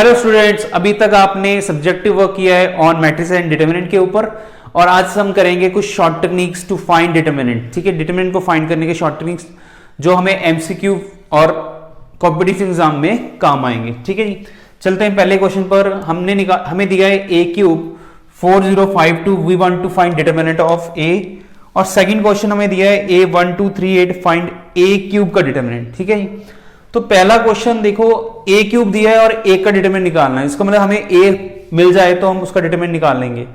Hello students, अभी तक आपने सब्जेक्टिव वर्क किया है ऑन मैट्रिक्स एंड डिटरमिनेंट के ऊपर और आज हम करेंगे कुछ short techniques to find determinant. ठीक है, डिटरमिनेंट को फाइंड करने के शॉर्ट टेक्निक्स जो हमें एमसीक्यू और कॉम्पिटिटिव एग्जाम में काम आएंगे। ठीक है जी, चलते हैं पहले क्वेश्चन पर। हमें दिया है A cube 4052, we want to find determinant of A. और सेकंड क्वेश्चन हमें दिया है ए 1238, फाइंड ए क्यूब का डिटरमिनेंट। ठीक है जी, तो पहला क्वेश्चन देखो, ए क्यूब दिया है और ए का डिटरमिनेंट निकालना है। इसका मतलब हमें ए मिल जाए तो हम उसका डिटरमिनेंट निकाल लेंगे।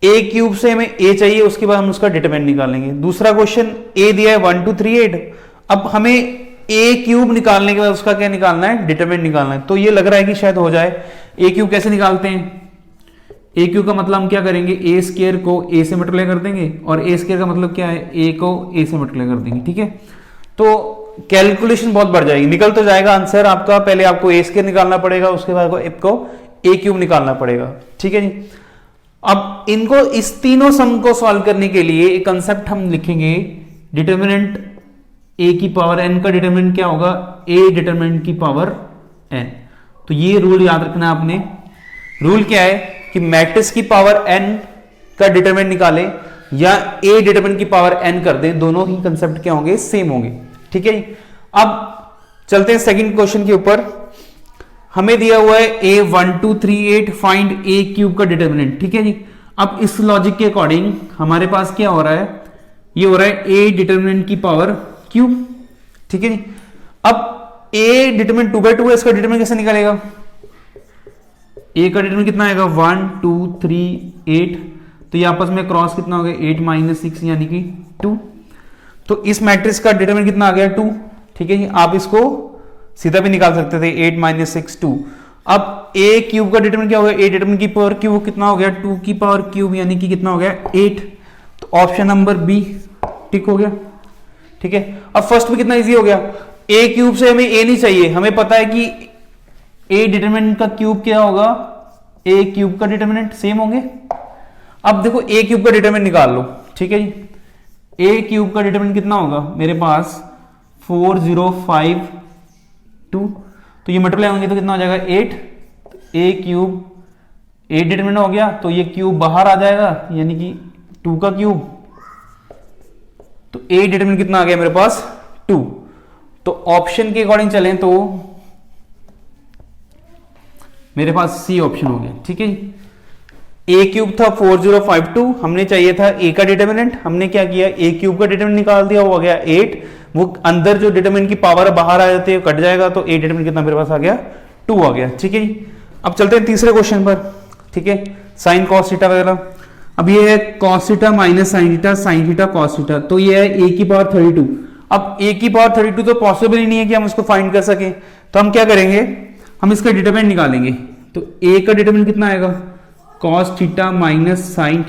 ए क्यूब से हमें ए चाहिए, उसके बाद हम उसका डिटरमिनेंट निकाल लेंगे। दूसरा क्वेश्चन ए दिया है 1238, अब हमें ए क्यूब निकालने के बाद उसका क्या निकालना है, डिटरमिनेंट निकालना है। तो ये लग रहा है कि शायद हो जाए। ए क्यूब कैसे निकालते हैं? ए क्यूब का मतलब हम क्या करेंगे, ए स्क्वायर को ए से मल्टीप्लाई कर देंगे और ए स्क्वायर का मतलब क्या है, ए को ए से मल्टीप्लाई कर देंगे। ठीक है, तो कैलकुलेशन बहुत बढ़ जाएगी, निकल तो जाएगा आंसर आपका। पहले आपको ए स्क्वायर निकालना पड़ेगा, उसके बाद आपको ए क्यूब निकालना पड़ेगा। ठीक है जी, अब इनको इस तीनों सम को सॉल्व करने के लिए एक कंसेप्ट हम लिखेंगे, डिटरमिनेंट ए की पावर एन का डिटरमिनेंट क्या होगा, ए डिटरमिनेंट की पावर एन। तो ये रूल याद रखना आपने। रूल क्या है कि मैट्रिक्स की पावर एन का डिटरमिनेंट निकालें या ए डिटरमिनेंट की पावर एन कर दें, दोनों ही कंसेप्ट क्या होंगे, सेम होंगे। ठीक है, अब चलते हैं सेकंड क्वेश्चन के ऊपर। हमें दिया हुआ है ए 1238, फाइंड ए क्यूब का डिटरमिनेंट। ठीक है जी, अब इस लॉजिक के अकॉर्डिंग हमारे पास क्या हो रहा है, ये हो रहा है ए डिटरमिनेंट की पावर क्यूब। ठीक है जी, अब ए डिटरमिनेंट 2/2 है, इसका डिटरमिनेंट कैसे निकलेगा? ए का डिटरमिनेंट कितना आएगा, 1 2 3 8, तो ये आपस में क्रॉस कितना हो गया, 8 - 6 यानी कि 2। तो इस मैट्रिक्स का डिटरमिनेंट कितना आ गया, 2। ठीक है जी, आप इसको सीधा भी निकाल सकते थे, 8 - 6 2। अब ए क्यूब का डिटरमिनेंट क्या हो गया, ए डिटरमिनेंट की पावर क्यूब कितना हो गया, 2 की पावर क्यूब यानी कि कितना हो गया, 8। तो ऑप्शन नंबर बी टिक हो गया। ठीक है, अब फर्स्ट में कितना इजी हो गया, ए क्यूब से हमें ए नहीं चाहिए, हमें पता है कि ए डिटरमिनेंट का क्यूब क्या होगा, ए क्यूब का डिटरमिनेंट सेम होंगे। अब देखो ए क्यूब का डिटरमिनेंट निकाल लो। ठीक है जी, ए क्यूब का डिटरमिनेंट कितना होगा मेरे पास, 4052, तो ये मल्टीप्लाई होंगे तो कितना हो जाएगा, 8। ए क्यूब ए डिटरमिनेंट हो गया, तो ये क्यूब बाहर आ जाएगा यानी कि 2 का क्यूब, तो ए डिटरमिनेंट कितना आ गया मेरे पास, 2। तो ऑप्शन के अकॉर्डिंग चलें तो मेरे पास सी ऑप्शन हो गया। ठीक है, ए क्यूब था 4052, हमने चाहिए था ए का डिटरमिनेंट, हमने क्या किया, ए क्यूब का डिटरमिनेंट निकाल दिया, वो हो गया 8। वो अंदर जो डिटरमिनेंट की पावर बाहर आ जाती है कट जाएगा, तो ए डिटरमिनेंट कितना मेरे पास आ गया, 2 आ गया। ठीक है, अब चलते हैं तीसरे क्वेश्चन पर। ठीक है, साइन कॉस थीटा वगैरह। अब ये है cos theta minus sine theta, sine theta cos theta, तो ये है ए की पावर 32। अब ए की पावर 32 तो पॉसिबल ही नहीं है कि हम उसको फाइंड कर सके, तो हम क्या करेंगे, हम इसका डिटरमिनेंट निकालेंगे। तो ए का डिटरमिनेंट कितना आएगा, cos theta minus sine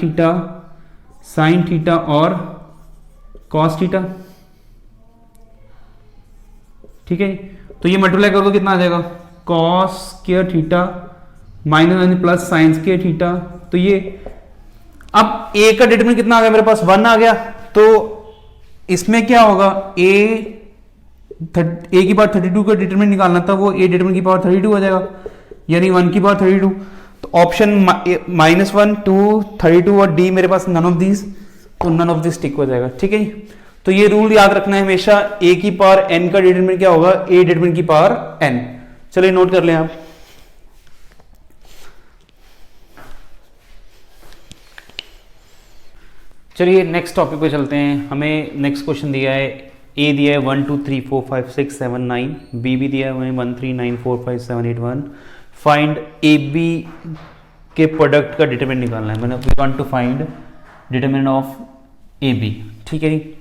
theta और कॉस थीटा। ठीक है, तो ये मल्टीप्लाई कर दो, कितना आ जाएगा, cos square theta minus plus sine square theta. तो ये अब ए का डिटरमिनेंट कितना आ गया मेरे पास, 1 आ गया। तो इसमें क्या होगा, ए की पावर 32 का डिटरमिनेंट निकालना था, वो ए डिटरमिनेंट की पावर 32 आ जाएगा, यानी 1 की पावर 32। तो ऑप्शन -1 2 32 और डी मेरे पास नन ऑफ दिस, तो नन ऑफ दिस टिक हो जाएगा। ठीक है, तो ये रूल याद रखना है हमेशा, ए की पावर एन का डिटरमिनेंट क्या होगा, ए डिटरमिनेंट की पावर एन। चलिए नोट कर लें आप। चलिए नेक्स्ट टॉपिक पे चलते हैं। हमें नेक्स्ट क्वेश्चन दिया है, ए दिया है 1 2 3 4 5 6 7 9, बी भी दिया है हमें 1 3 9 4 5 7 8 1। फाइंड ए बी के प्रोडक्ट का डिटरमिनेंट निकालना है, मैंने we want to find determinant of A B. ठीक है जी,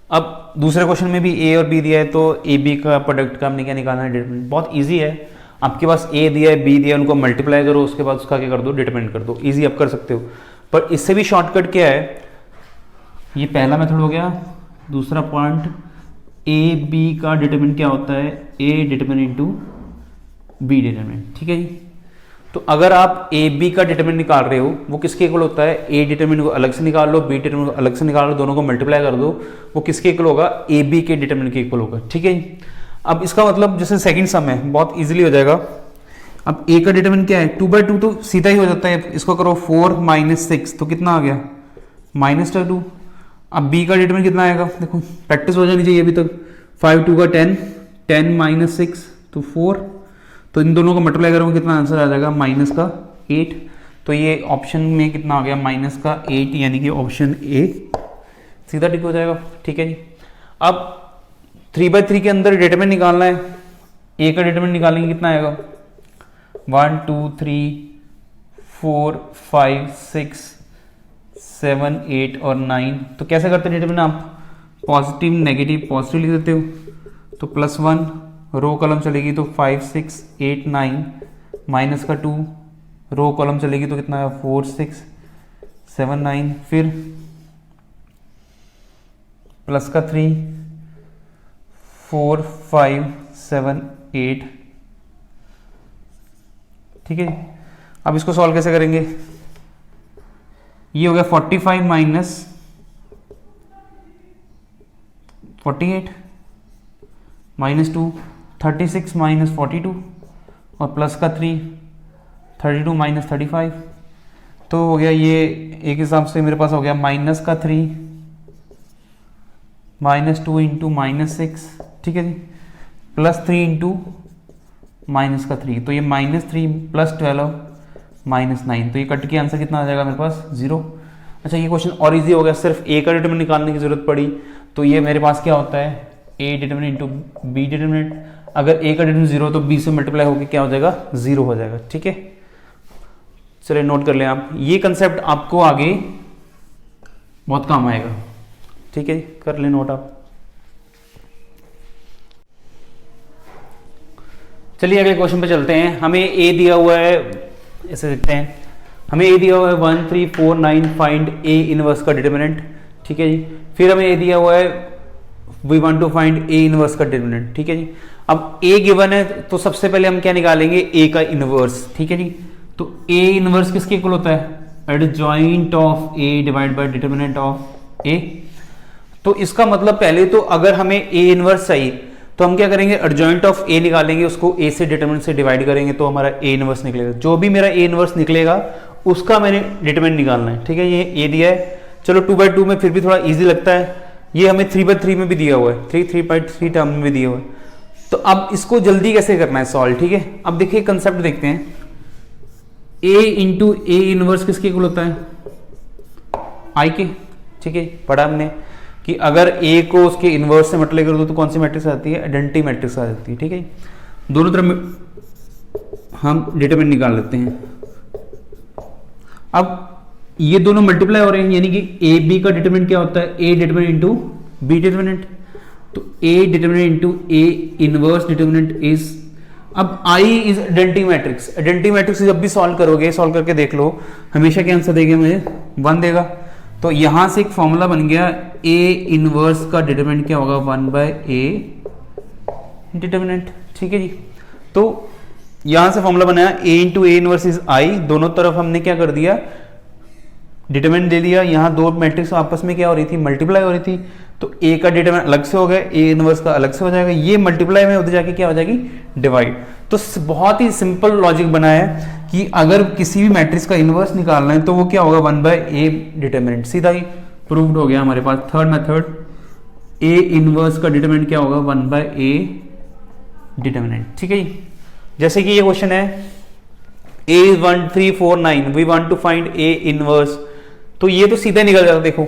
अब दूसरे क्वेश्चन में भी ए और बी दिया है, तो ए बी का प्रोडक्ट का हमने क्या निकालना है, डिटरमिनेंट। बहुत इजी है, आपके पास ए दिया है बी दिया है, उनको मल्टीप्लाई करो, उसके बाद उसका क्या कर दो, डिटरमिनेंट कर दो। इजी आप कर सकते हो, पर इससे भी शॉर्टकट क्या है, ये पहला मेथड हो गया। दूसरा पॉइंट, ए बी का डिटरमिनेंट क्या होता है, A determinant into B determinant. ठीक है जी, तो अगर आप ए बी का डिटरमिनेंट निकाल रहे हो, वो किसके इक्वल होता है, ए डिटरमिनेंट को अलग से निकाल लो, बी डिटरमिनेंट को अलग से निकाल लो, दोनों को मल्टीप्लाई कर दो, वो किसके इक्वल होगा, ए बी के डिटरमिनेंट के इक्वल होगा। ठीक है, अब इसका मतलब जैसे सेकंड सम है, बहुत इजीली हो जाएगा। अब ए का डिटरमिनेंट क्या है, 2/2 तो सीधा ही हो जाता है, इसको करो 4 - 6 तो कितना आ गया -2। अब बी का डिटरमिनेंट कितना आएगा, देखो प्रैक्टिस हो जानी चाहिए अभी तक। 5 2 का 10, 10 - 6 तो 4, तो इन दोनों को मल्टीप्लाई करोगे कितना आंसर आ जाएगा -8। तो ये ऑप्शन में कितना आ गया -8, यानी कि ऑप्शन ए सीधा टिक हो जाएगा। ठीक है जी। अब 3/3 के अंदर डिटरमिनेंट निकालना है, ए का डिटरमिनेंट निकालेंगे कितना आएगा 1 2 3 4 5 6 7 8 और 9। तो कैसे करते हैं डिटरमिनेंट, आप पॉजिटिव नेगेटिव पॉजिटिव लिख देते हो तो +1, रो कॉलम चलेगी तो 5 6 8 9, माइनस का 2, रो कॉलम चलेगी तो कितना है 4 6 7 9, फिर प्लस का 3 4 5 7 8। ठीक है। अब इसको सॉल्व कैसे करेंगे, ये हो गया 45 माइनस 48 -2, 36 माइनस 42 और प्लस का 3 32 माइनस 35। तो हो गया ये एक हिसाब से मेरे पास हो गया माइनस का 3 -2 इंटू -6। ठीक है जी, +3 इंटू -3, तो ये -3 + 12 -9, तो ये कट के आंसर कितना आ जाएगा मेरे पास 0। अच्छा, ये क्वेश्चन और इजी हो गया, सिर्फ ए का डिटरमिनेंट निकालने की जरूरत पड़ी। तो ये मेरे पास क्या होता है A determinant into B determinant. अगर ए का डिटरमिनेंट 0 तो बी से मल्टीप्लाई होकर क्या हो जाएगा 0 हो जाएगा। ठीक है, चलिए नोट कर लें आप, ये कंसेप्ट आपको आगे बहुत काम आएगा। ठीक है, कर लें नोट आप। चलिए अगले क्वेश्चन पे चलते हैं। हमें ए दिया हुआ है, ऐसे देखते हैं, हमें ए दिया हुआ है 1 3 4 9, फाइंड ए इनवर्स का डिटरमिनेंट। ठीक है जी। फिर हमें ए दिया हुआ है we want to find A inverse का डिटरमिनेंट। ठीक है जी। अब ए गिवन है तो सबसे पहले हम क्या निकालेंगे ए का इनवर्स। ठीक है जी। तो ए इनवर्स किसके इक्वल होता है, adjoint of A divide by determinant of A. तो इसका मतलब पहले तो अगर हमें ए इनवर्स चाहिए तो हम क्या करेंगे, एडजॉइंट ऑफ ए निकालेंगे, उसको ए से डिटरमिनेंट से डिवाइड करेंगे तो हमारा ए इनवर्स निकलेगा। जो भी मेरा ए इनवर्स निकलेगा उसका मैंने डिटरमिनेंट निकालना है। ठीक है, ये ए दिया है, चलो 2/2 में फिर भी थोड़ा इजी लगता है। ये हमें 3/3 में भी दिया हुआ है, 3/3 टर्म में भी दिया हुआ है। तो अब इसको जल्दी कैसे करना है सॉल्व। ठीक है, अब देखिए कंसेप्ट देखते हैं, ए इंटू ए इनवर्स किसके इक्वल होता है आई के। ठीक है, पढ़ा हमने कि अगर ए को उसके इनवर्स से मल्टीप्लाई कर दो तो कौन सी मैट्रिक्स आती है, आइडेंटिटी मैट्रिक्स आ जाती है। ठीक है, दोनों तरफ हम डिटरमिनेंट निकाल लेते हैं। अब ये दोनों मल्टीप्लाई हो रहे हैं, यानी कि ए बी का डिटरमिनेंट क्या होता है, A determinant into B determinant. तो A determinant into A inverse determinant is, अब I is identity matrix. Identity matrix जब भी सॉल्व करोगे, सॉल्व करके देख लो, हमेशा क्या आंसर देगा मुझे 1 देगा। तो यहां से एक फॉर्मूला बन गया, ए इनवर्स का डिटरमिनेंट क्या होगा 1/a डिटरमिनेंट। ठीक है जी। तो यहां से फॉर्मूला बनाया a into A inverse is I, दोनों तरफ हमने क्या कर दिया डिटरमिनेंट दे दिया। यहां दो मैट्रिक्स आपस में क्या हो रही थी, मल्टीप्लाई हो रही थी। तो a का डिटरमिनेंट अलग से हो गया, a इनवर्स का अलग से हो जाएगा, ये मल्टीप्लाई में उधर जाके क्या हो जाएगी डिवाइड। तो बहुत ही सिंपल लॉजिक बनाया है कि अगर किसी भी मैट्रिक्स का इनवर्स निकालना है तो वो क्या होगा 1/a डिटरमिनेंट। सीधा ही प्रूव्ड हो गया हमारे पास थर्ड मेथड, a इनवर्स का डिटरमिनेंट क्या होगा 1/a डिटरमिनेंट। ठीक है जी। जैसे कि ये क्वेश्चन है a 1 3 4 9, we want to find a inverse, तो ये तो सीधा निकल जाता। देखो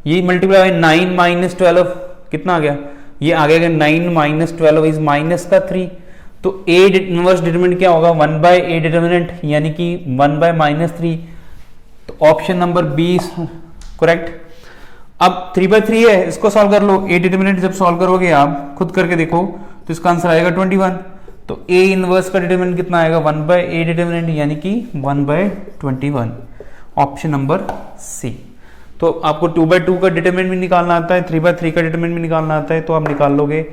ये मल्टीप्लाई 9 माइनस 12 कितना आ गया, ये आ गया 9 माइनस 12 इज माइनस का 3। तो a इनवर्स डिटरमिनेंट क्या होगा 1/a डिटरमिनेंट, यानी कि 1/-3। तो ऑप्शन नंबर बी करेक्ट। अब 3/3 है, इसको सॉल्व कर लो। a डिटरमिनेंट जब सॉल्व करोगे आप खुद करके देखो तो इसका आंसर आएगा 21। तो a इनवर्स का डिटरमिनेंट कितना आएगा 1/a डिटरमिनेंट, यानी कि 1/21, ऑप्शन नंबर सी। तो आपको 2/2 का डिटरमिनेंट भी निकालना आता है, 3/3 का डिटरमिनेंट भी निकालना आता है, तो आप निकाल लोगे।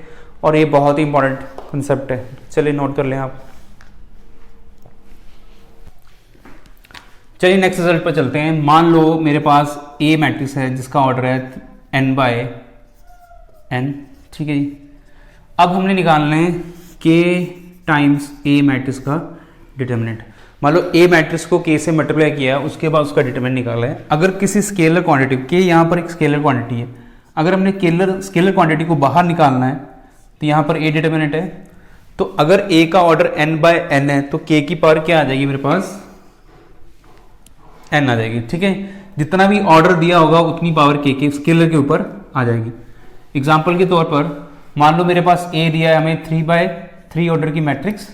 और ये बहुत ही इंपॉर्टेंट कंसेप्ट है, चलिए नोट कर लें आप। चलिए नेक्स्ट रिजल्ट पर चलते हैं। मान लो मेरे पास ए मैट्रिक्स है जिसका ऑर्डर है n/n। ठीक है जी। अब हमने निकालना है k टाइम्स ए मैट्रिक्स का डिटर्मिनेंट। मान लो ए मैट्रिक्स को के से मल्टीप्लाई किया, उसके बाद उसका डिटर्मिनेंट निकाला है। अगर किसी स्केलर क्वांटिटी के, यहाँ पर एक स्केलर क्वांटिटी है, अगर हमने स्केलर क्वांटिटी को बाहर निकालना है तो यहाँ पर ए डिटर्मिनेंट है। तो अगर ए का ऑर्डर n/n है तो k की पावर क्या आ जाएगी मेरे पास, n आ जाएगी। ठीक है, जितना भी ऑर्डर दिया होगा उतनी पावर k के स्केलर के ऊपर आ जाएगी। एग्जाम्पल के तौर पर मान लो मेरे पास a दिया है हमें 3/3 ऑर्डर की मैट्रिक्स,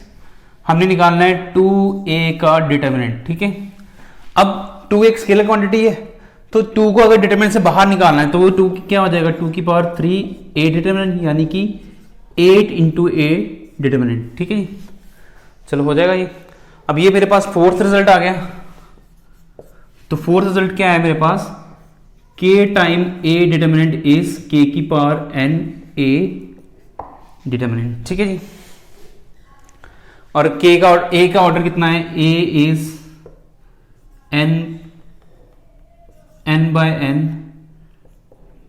हमने निकालना है 2a का डिटर्मिनेंट। ठीक है, अब 2 एक स्केलर क्वांटिटी है तो 2 को अगर डिटर्मिनेंट से बाहर निकालना है तो वो 2 क्या हो जाएगा, 2 की पावर 3 a डिटर्मिनेंट, यानी कि 8 इंटू a डिटर्मिनेंट। ठीक है जी, चलो हो जाएगा ये। अब ये मेरे पास फोर्थ रिजल्ट आ गया, तो फोर्थ रिजल्ट क्या है मेरे पास, k time a determinant is k की पावर n a डिटर्मिनेंट। ठीक है जी, और k का a का ऑर्डर कितना है, a इज n/n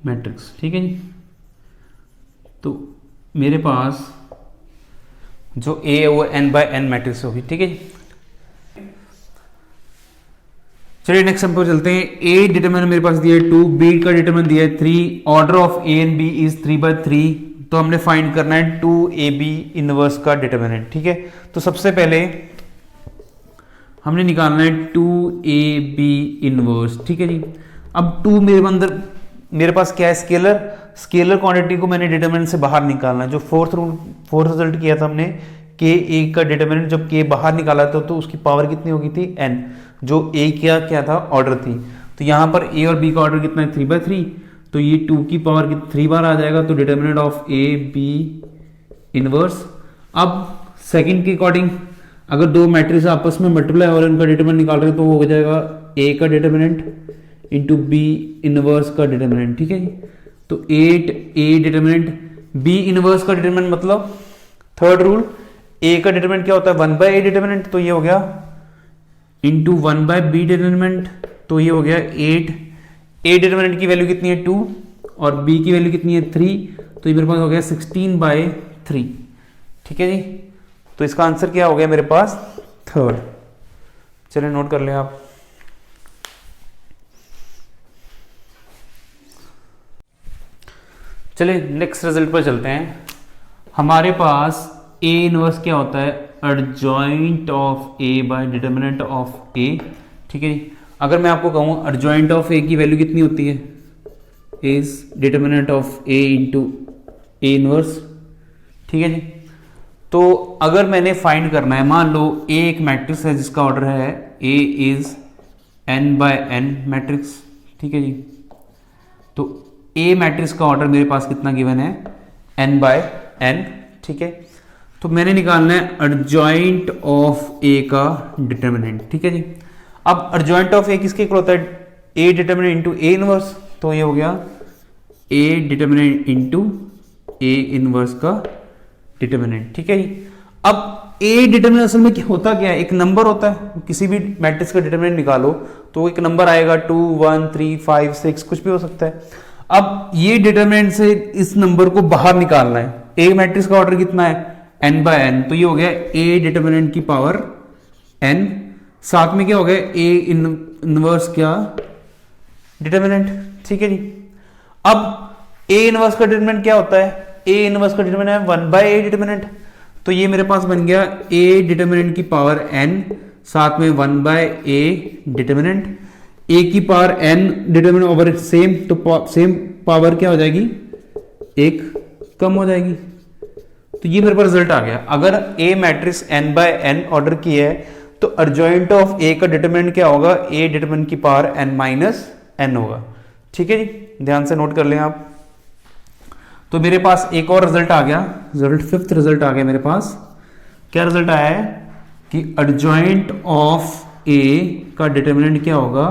मैट्रिक्स। ठीक है जी, तो मेरे पास जो a है वो n/n मैट्रिक्स होगी। ठीक है जी, चलिए नेक्स्ट एग्जांपल चलते हैं। a डिटरमिनेंट मेरे पास दिया है 2, b का डिटरमिनेंट दिया है 3, order of a and b is 3/3, तो हमने फाइंड करना है 2ab इनवर्स का डिटरमिनेंट। ठीक है, तो सबसे पहले हमने निकालना है 2ab इनवर्स। ठीक है जी, अब 2 मेरे पास क्या है, स्केलर क्वांटिटी को मैंने डिटरमिनेंट से बाहर निकालना है। जो फोर्थ रिजल्ट किया था हमने के ए का डिटरमिनेंट, जब के बाहर निकाला था तो उसकी पावर कितनी होगी थी, n, जो ए क्या था, ऑर्डर थी। तो यहाँ पर ए और बी का ऑर्डर कितना है, 3/3, तो ये 2 की पावर 3 बार आ जाएगा, तो determinant of A B inverse. अब सेकंड के अकॉर्डिंग अगर दो मैट्रिक्स आपस में मल्टीप्लाई और उनका डिटरमिनेंट निकाल रहे हैं तो वो हो जाएगा ए का डिटरमिनेंट इंटू बी इनवर्स का डिटरमिनेंट। ठीक है जी, तो 8a डिटरमिनेंट, b इनवर्स का डिटरमिनेंट मतलब थर्ड रूल, a का डिटरमिनेंट क्या होता है, 1/a डिटरमिनेंट, तो ये हो गया इंटू 1/b डिटरमिनेंट, तो ये हो गया 8। a डिटरमिनेंट की वैल्यू कितनी है 2 और b की वैल्यू कितनी है 3, तो ये मेरे पास हो गया 16/3। ठीक है जी, तो इसका आंसर क्या हो गया मेरे पास, थर्ड। चलिए नोट कर लें आप। चलिए नेक्स्ट रिजल्ट पर चलते हैं। हमारे पास a इनवर्स क्या होता है, adjoint of a by determinant of a। ठीक है जी, अगर मैं आपको कहूँ एडजॉइंट ऑफ a की वैल्यू कितनी होती है, is determinant of a into a inverse. ठीक है जी, तो अगर मैंने फाइंड करना है, मान लो a एक मैट्रिक्स है जिसका ऑर्डर है a इज n/n मैट्रिक्स। ठीक है जी, तो a मैट्रिक्स का ऑर्डर मेरे पास कितना गिवन है, n/n। ठीक है, तो मैंने निकालना है एडजॉइंट ऑफ a का डिटरमिनेंट। ठीक है जी, अब एडजॉइंट ऑफ a किसके इक्वल होता है, a determinant into a inverse, तो ये हो गया a determinant into a inverse का डिटरमिनेंट। ठीक है जी, अब a डिटरमिनेंट असल में होता क्या है, एक नंबर होता है, किसी भी मैट्रिक्स का डिटरमिनेंट निकालो तो एक नंबर आएगा, 2 1 3 5 6 कुछ भी हो सकता है। अब ये डिटरमिनेंट से इस नंबर को बाहर निकालना है, a मैट्रिक्स का ऑर्डर कितना है, n/n, तो ये हो गया a डिटरमिनेंट की पावर n, साथ में क्या हो गया a इनवर्स क्या डिटरमिनेंट। ठीक है जी, अब a इनवर्स का डिटरमिनेंट क्या होता है, a इनवर्स का डिटरमिनेंट है 1/a डिटरमिनेंट, तो ये मेरे पास बन गया a डिटरमिनेंट की पावर n, साथ में 1/a डिटरमिनेंट, a की power n determinant over same, तो सेम पावर क्या हो जाएगी, एक कम हो जाएगी। तो ये मेरे पास रिजल्ट आ गया। अगर a मैट्रिक्स n/n ऑर्डर की है तो एडजॉइंट ऑफ a का डिटरमिनेंट क्या होगा, a डिटरमिनेंट की पावर n-n होगा। ठीक है जी, ध्यान से नोट कर लें आप। तो मेरे पास एक और रिजल्ट आ गया, फिफ्थ रिजल्ट आ गया मेरे पास। क्या रिजल्ट आया है कि एडजॉइंट ऑफ a का डिटरमिनेंट क्या होगा,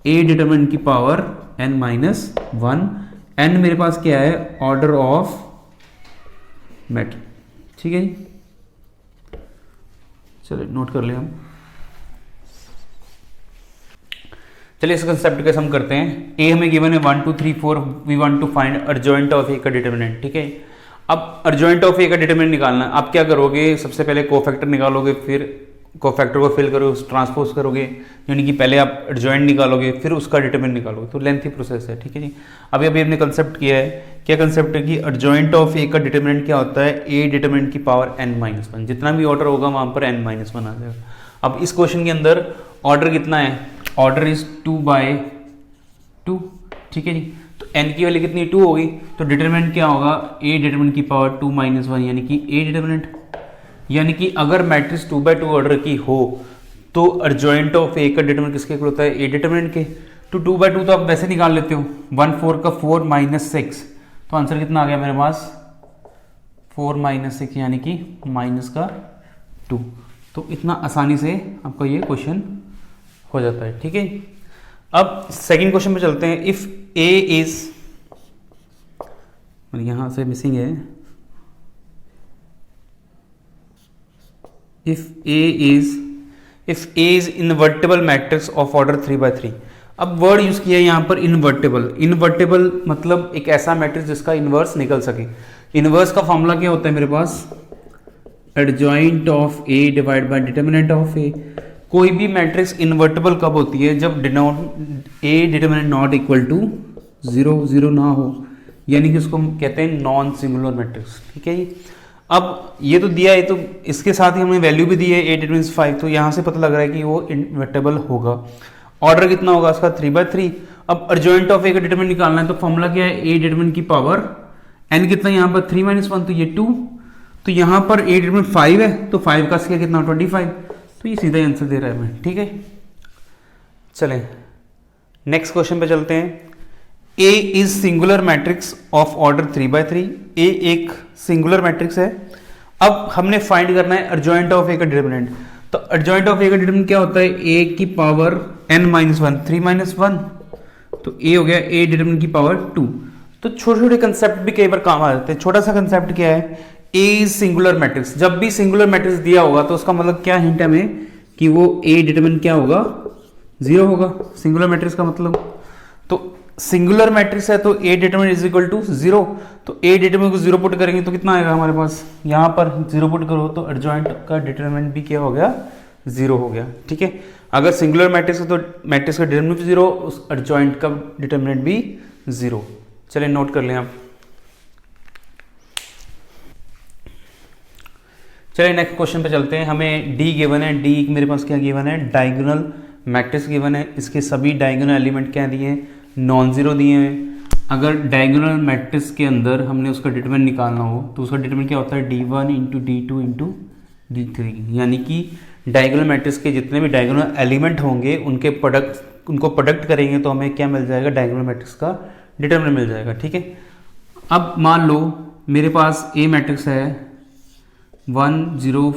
a डिटरमिनेंट की पावर n-1, n मेरे पास क्या है, ऑर्डर ऑफ मैट्रिक्स। ठीक है जी, चलिए नोट कर ले हम। चलिए इस कंसेप्ट का सम करते हैं। a हमें गिवन है 1 2 3 4, we want to find adjoint of a का डिटरमिनेंट। ठीक है, अब एडजॉइंट ऑफ a का डिटरमिनेंट निकालना, आप क्या करोगे, सबसे पहले कोफैक्टर निकालोगे, फिर कोफैक्टर को फिल करोगे, ट्रांसपोज करोगे, यानी कि पहले आप एडजॉइंट निकालोगे फिर उसका डिटरमिनेंट निकालोगे, तो लेंथी प्रोसेस है, ठीक है जी। अभी अभी हमने कंसेप्ट किया है, क्या कंसेप्ट है कि एडजॉइंट ऑफ ए का डिटरमिनेंट क्या होता है, ए डिटरमिनेंट की पावर n-1, जितना भी ऑर्डर होगा वहां पर n-1 आ जाएगा। अब इस क्वेश्चन के अंदर ऑर्डर कितना है, ऑर्डर इज 2/2, ठीक है जी। तो n की वैल्यू कितनी 2 होगी, तो डिटरमिनेंट क्या होगा, a डिटरमिनेंट की पावर 2-1, यानी कि a डिटरमिनेंट, यानी कि अगर मैट्रिक्स 2/2 ऑर्डर की हो तो एडजॉइंट ऑफ ए का डिटरमिनेंट किसके इक्वल होता है, ए डिटरमिनेंट के। तो 2/2 तो आप वैसे निकाल लेते हो, 1/4 का 4 - 6, तो आंसर कितना आ गया मेरे पास 4 - 6, यानी कि -2। तो इतना आसानी से आपका ये क्वेश्चन हो जाता है, ठीक है। अब सेकंड क्वेश्चन पे चलते हैं। इफ ए इज, यहां से मिसिंग है, if A is invertible matrix of order 3/3। अब वर्ड यूज किया है यहाँ पर इन्वर्टेबल। इन्वर्टेबल मतलब एक ऐसा मैट्रिक्स जिसका इन्वर्स निकल सके। इन्वर्स का फॉर्मूला क्या होता है मेरे पास, adjoint of A divide by determinant of A. कोई भी मैट्रिक्स इन्वर्टेबल कब होती है, जब A determinant not equal to 0 ना हो, यानी कि उसको हम कहते हैं नॉन सिंगुलर मैट्रिक्स, ठीक है जी। अब ये तो दिया है, तो इसके साथ ही हमने वैल्यू भी दी है 8 मीन्स 5, तो यहाँ से पता लग रहा है कि वो इन्वर्टेबल होगा। ऑर्डर कितना होगा उसका 3/3। अब एडजॉइंट ऑफ ए का डिटरमिनेंट निकालना है, तो फॉर्मूला क्या है, ए डिटरमिनेंट की पावर n कितना यहाँ पर 3 - 1, तो ये 2, तो यहाँ पर ए डिटरमिनेंट 5 है, तो 5 का स्क्वायर कितना 25, तो ये सीधा आंसर दे रहा है मैं, ठीक है। चलें नेक्स्ट क्वेश्चन पे चलते हैं। A is singular matrix of order 3/3। A एक सिंगुलर मैट्रिक्स है। अब हमने फाइंड करना है एडजॉइंट ऑफ ए का डिटरमिनेंट। तो एडजॉइंट ऑफ ए का डिटरमिनेंट क्या होता है, a की पावर n-1, 3 - 1, तो a हो गया a डिटरमिनेंट की पावर 2। तो छोटे छोटे कंसेप्ट भी कई बार काम आ जाते हैं। छोटा सा कंसेप्ट क्या है, a इज सिंगुलर मैट्रिक्स। जब भी सिंगुलर मैट्रिक्स दिया होगा तो उसका मतलब क्या हिंट है हमें कि वो a डिटरमिनेंट क्या होगा, 0 होगा। सिंगुलर मैट्रिक्स का मतलब, तो सिंगुलर मैट्रिक्स है तो A determinant is equal to 0, तो ए डिटरमिनेंट को 0 पुट करेंगे तो कितना आएगा हमारे पास, यहाँ पर 0 पुट करो तो एडजॉइंट का डिटरमिनेंट भी क्या हो गया, 0 हो गया, ठीक है। अगर सिंगुलर मैट्रिक्स है तो मैट्रिक्स का डिटरमिनेंट भी 0, उस एडजॉइंट का डिटरमिनेंट भी 0। चलिए नोट कर लें आप। चलिए नेक्स्ट क्वेश्चन पे चलते हैं। हमें डी गिवन है, डी मेरे पास क्या गिवन है, डायगोनल मैट्रिक्स गिवन है। इसके सभी डायगोनल एलिमेंट क्या दिए हैं, नॉन जीरो दिए हैं। अगर डायगोनल मैट्रिक्स के अंदर हमने उसका डिटरमिनेंट निकालना हो तो उसका डिटरमिनेंट क्या होता है, d1 × d2 × d3, यानी कि डायगोनल मैट्रिक्स के जितने भी डायगोनल एलिमेंट होंगे उनको प्रोडक्ट करेंगे तो हमें क्या मिल जाएगा, डायगोनल मैट्रिक्स का डिटरमिनेंट मिल जाएगा, ठीक है। अब मान लो मेरे पास ए मैट्रिक्स है 1 0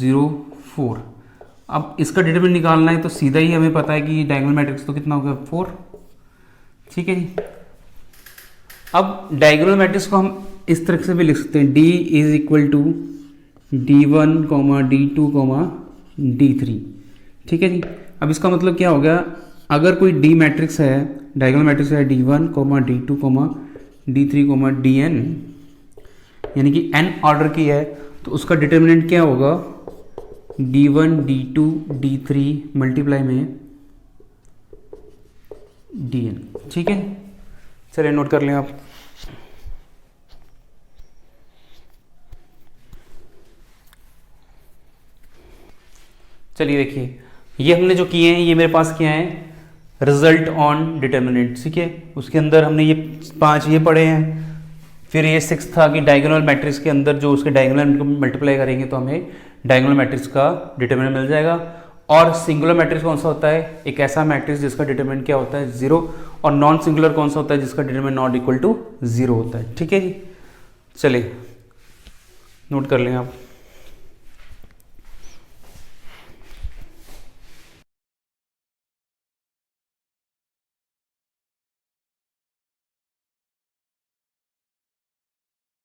0 4। अब इसका डिटरमिनेंट निकालना है तो सीधा ही हमें पता है कि डायगोनल मैट्रिक्स तो कितना होगा 4, ठीक है जी। अब डायगोनल मैट्रिक्स को हम इस तरह से भी लिख सकते हैं, D is equal to d1, d2, d3, ठीक है जी। अब इसका मतलब क्या हो गया, अगर कोई D मैट्रिक्स है, डायगोनल मैट्रिक्स है d1, d2, d3, dn, यानी कि n ऑर्डर की है, तो उसका डिटरमिनेंट क्या होगा, d1, d2, d3 मल्टीप्लाई में dn, ठीक है। चलिए नोट कर लें आप। चलिए देखिए, ये हमने जो किए हैं ये मेरे पास क्या है, रिजल्ट ऑन डिटरमिनेंट, ठीक है। उसके अंदर हमने ये 5 ये पढ़े हैं। फिर ये 6 था कि डायगोनल मैट्रिक्स के अंदर जो उसके डायगोनल को मल्टीप्लाई करेंगे तो हमें डायगोनल मैट्रिक्स का डिटरमिनेंट मिल जाएगा। और सिंगुलर मैट्रिक्स कौन सा होता है, एक ऐसा मैट्रिक्स जिसका डिटरमिनेंट क्या होता है, 0। और नॉन सिंगुलर कौन सा होता है, जिसका डिटरमिनेंट नॉट इक्वल टू 0 होता है, ठीक है जी। चलिए नोट कर लें आप।